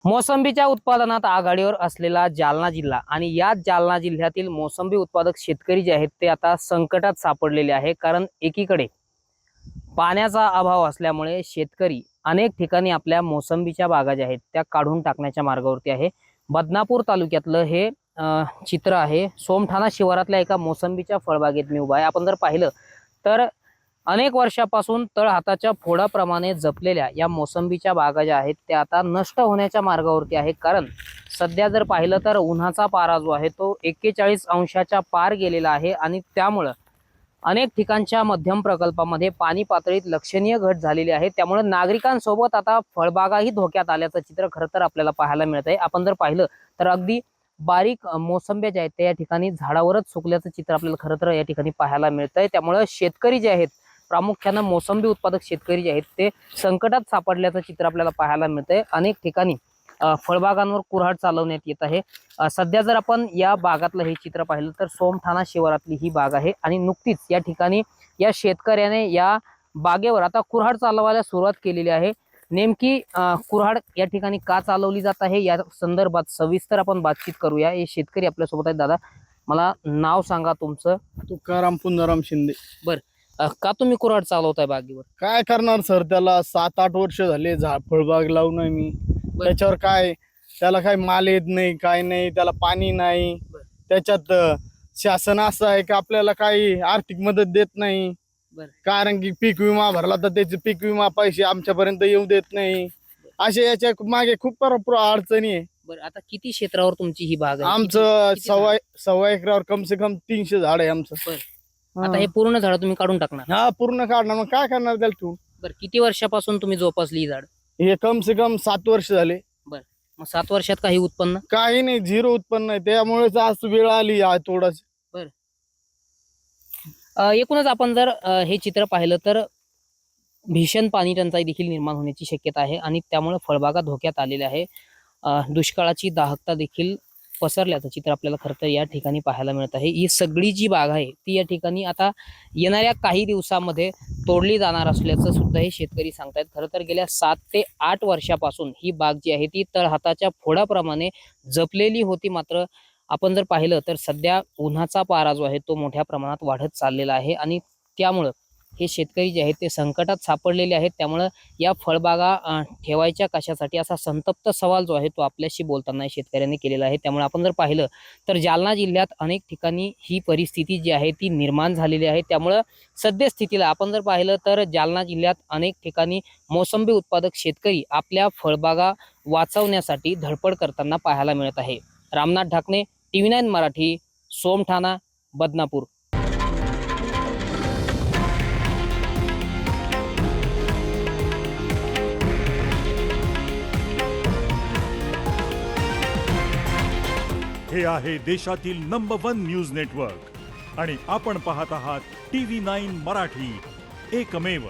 मोसंबीच्या उत्पादनात आघाडीवर असलेला जालना जिल्हा आणि याच जालना जिल्ह्यातील मोसंबी उत्पादक शेतकरी जे आहेत ते आता संकटात सापडलेले आहे। कारण एकीकडे पाण्याचा अभाव असल्यामुळे शेतकरी अनेक ठिकाणी आपल्या मोसंबीच्या बागा ज्या आहेत त्या काढून टाकण्याच्या मार्गावरती आहे। बदनापूर तालुक्यातलं हे चित्र आहे। सोमठाणा शिवारातल्या एका मोसंबीच्या फळबागेत मी उभा आहे। आपण जर पाहिलं तर अनेक वर्षापासून तळहाताच्या फोडाप्रमाणे जपलेल्या या मोसंबीच्या बागा ज्या आहेत त्या आता नष्ट होण्याच्या मार्गावरती आहे। कारण सध्या जर पाहिलं तर उन्हाचा पारा जो आहे तो 41 अंशाच्या पार गेलेला आहे आणि त्यामुळे अनेक ठिकाणच्या मध्यम प्रकल्पामध्ये पाणी पातळीत लक्षणीय घट झालेली आहे। त्यामुळे नागरिकांसोबत आता फळबागाही धोक्यात आल्याचं चित्र खरं तर आपल्याला पाहायला मिळत आहे। आपण जर पाहिलं तर अगदी बारीक मोसंब्या ज्या आहेत त्या या ठिकाणी झाडावरच सुकल्याचं चित्र आपल्याला खरं तर या ठिकाणी पाहायला मिळतंय। त्यामुळे शेतकरी जे आहेत प्रामुख्याने मोसंबी उत्पादक शेतकरी जे आहेत ते संकटात सापडल्याचं चित्र आपल्याला पाहायला मिळतंय। अनेक ठिकाणी फळबागांवर कुऱ्हाड चालवण्यात येत आहे। सध्या जर आपण या बागातलं हे चित्र पाहिलं तर सोमठाणा शिवारातली ही बाग आहे आणि नुकतीच या ठिकाणी या शेतकऱ्याने या बागेवर आता कुऱ्हाड चालवायला सुरुवात केलेली आहे। नेमकी कुऱ्हाड या ठिकाणी का चालवली जात आहे या संदर्भात सविस्तर आपण बातचीत करूया। हे शेतकरी आपल्या सोबत आहेत। दादा, मला नाव सांगा तुमचं? तुकाराम पुंजाराम शिंदे। का तुम्ही कुऱ्हाड चालवताय बागेवर? काय करणार सर, त्याला 7-8 वर्ष झाले फळबाग लावून आहे मी। त्याच्यावर काय त्याला काय माल येत नाही, काय नाही, त्याला पाणी नाही। त्याच्यात शासन असं आहे की आपल्याला काही आर्थिक मदत देत नाही। कारण की पीक विमा भरला तर त्याचे पीक विमा पैसे आमच्यापर्यंत येऊ देत नाही। असे याच्या मागे खूप अडचणी आहे। बरं, आता किती क्षेत्रावर तुमची ही बाग आहे? आमचं सव्वा एकरावर कम से कम 300 झाड आहे आमचं। आता हे पूर्ण झाड तुम्ही काढून टाकणार? हा, पूर्ण काढणार। मग काय करणार त्याला ठेवून? बरं, किती वर्षापासून तुम्ही जोपासली ही झाड? हे कम से कम 7 वर्ष झाले। बरं, मग 7 वर्षात काही उत्पन्न? काही नाही, 0 उत्पन्न आहे। त्यामुळेच आज वेळ आली थोडस। एकूणच आपण जर हे चित्र पाहिलं तर भीषण पाणी टंचाई देखील निर्माण होण्याची शक्यता आहे आणि त्यामुळे फळबागा धोक्यात आलेल्या आहे। दुष्काळाची दाहकता देखील पसरल्याचं चित्र आपल्याला खरं तर या ठिकाणी पाहायला मिळत आहे। ही सगळी जी बाग आहे ती या ठिकाणी आता येणाऱ्या काही दिवसामध्ये तोडली जाणार असल्याचं सुद्धा हे शेतकरी सांगतायत। खरं तर गेल्या 7 ते 8 वर्षापासून ही बाग जी आहे ती तळहाताच्या फोडाप्रमाणे जपलेली होती। मात्र आपण जर पाहिलं तर सध्या उन्हाचा पारा जो आहे तो मोठ्या प्रमाणात वाढत चाललेला आहे आणि त्यामुळं हे शेतकरी जे आहेत ते संकटात सापडलेले आहेत। त्यामुळं या फळबागा ठेवायच्या कशासाठी असा संतप्त सवाल जो आहे तो आपल्याशी बोलताना शेतकऱ्यांनी केलेला आहे। त्यामुळे आपण जर पाहिलं तर जालना जिल्ह्यात अनेक ठिकाणी ही परिस्थिती जी आहे ती निर्माण झालेली आहे। त्यामुळं सद्यस्थितीला आपण जर पाहिलं तर जालना जिल्ह्यात अनेक ठिकाणी मोसंबी उत्पादक शेतकरी आपल्या फळबागा वाचवण्यासाठी धडपड करताना पाहायला मिळत आहे। रामनाथ ढाकणे, TV9 मराठी, सोमठाणा, बदनापूर। हे आहे देशातील नंबर 1 न्यूज नेटवर्क आणि आपण पाहत आहात TV9 मराठी, एकमेव।